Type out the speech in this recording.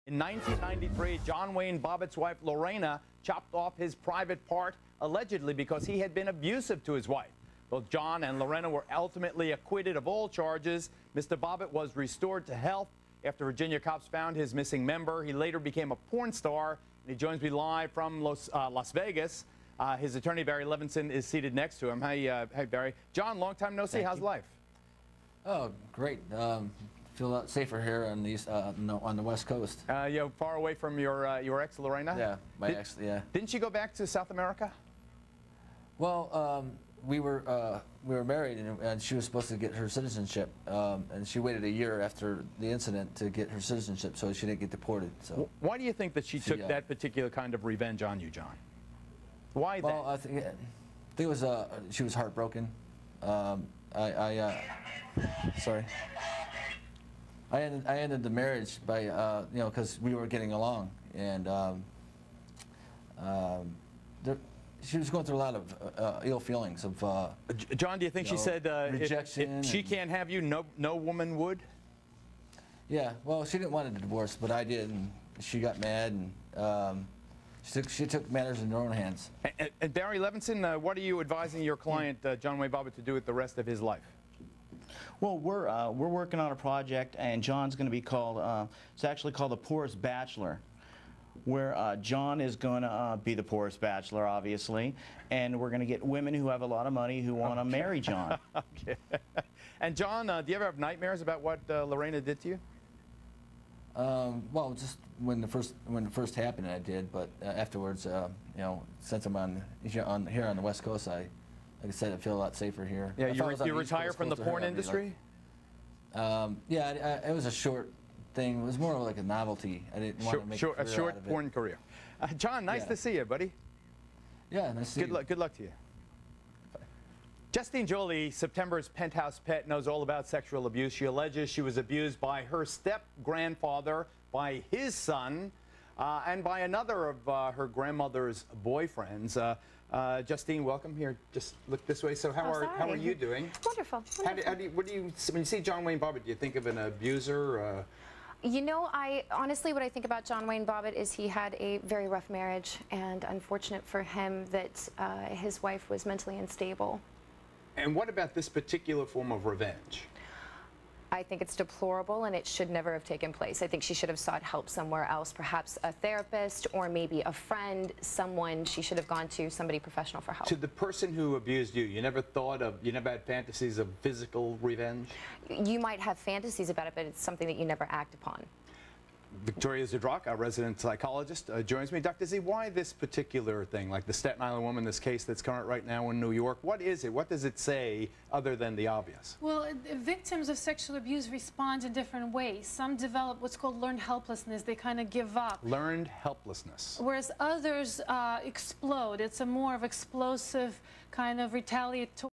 In 1993, John Wayne Bobbit's wife, Lorena, chopped off his private part, allegedly because he had been abusive to his wife. Both John and Lorena were ultimately acquitted of all charges. Mr. Bobbit was restored to health after Virginia cops found his missing member. He later became a porn star, and he joins me live from Las Vegas. His attorney, Barry Levinson, is seated next to him. Hey, Barry. John, long time no see. How's life? Oh, great. Feel a lot safer here on the West Coast. You're far away from your ex, Lorena? Yeah, my ex, yeah. Didn't she go back to South America? Well, we were married, and she was supposed to get her citizenship, and she waited a year after the incident to get her citizenship, so she didn't get deported. So why do you think that she took that particular kind of revenge on you, John? Why well, that? I think it was she was heartbroken. Sorry. I ended the marriage by you know, because we were getting along, and she was going through a lot of ill feelings of. John, do you think she said rejection? If she can't have you, no woman would? Yeah. Well, she didn't want a divorce, but I did, and she got mad, and she took matters in her own hands. And Barry Levinson, what are you advising your client, John Wayne Bobbit, to do with the rest of his life? Well, we're working on a project, and John's going to be called. It's actually called The Poorest Bachelor, where John is going to be the poorest bachelor, obviously, and we're going to get women who have a lot of money who want to marry John. Okay. And John, do you ever have nightmares about what Lorena did to you? Well, just when it first happened, I did, but afterwards, you know, since I'm here on the West Coast, like I said, I feel a lot safer here. Yeah, you retire from the porn industry? Yeah, it was a short thing. It was more like a novelty. I didn't want to make a short porn career. John, nice to see you, buddy. Yeah, nice to see you. Good luck to you. Justine Jolie, September's penthouse pet, knows all about sexual abuse. She alleges she was abused by her step-grandfather, by his son, and by another of her grandmother's boyfriends. Justine, welcome here. Just look this way. So how are you doing? Wonderful. What do you, when you see John Wayne Bobbit, do you think of an abuser? You know, honestly, what I think about John Wayne Bobbit is he had a very rough marriage, and unfortunate for him that his wife was mentally unstable. And what about this particular form of revenge? I think it's deplorable, and it should never have taken place. I think she should have sought help somewhere else, perhaps a therapist or maybe a friend, someone. She should have gone to somebody professional for help. To the person who abused you, you never had fantasies of physical revenge? You might have fantasies about it, but it's something that you never act upon. Victoria Zudrock, our resident psychologist, joins me. Dr. Z, why this particular thing, like the Staten Island woman, this case that's current right now in New York, what is it? What does it say other than the obvious? Well, victims of sexual abuse respond in different ways. Some develop what's called learned helplessness. They kind of give up. Learned helplessness. Whereas others explode. It's a more of explosive kind of retaliatory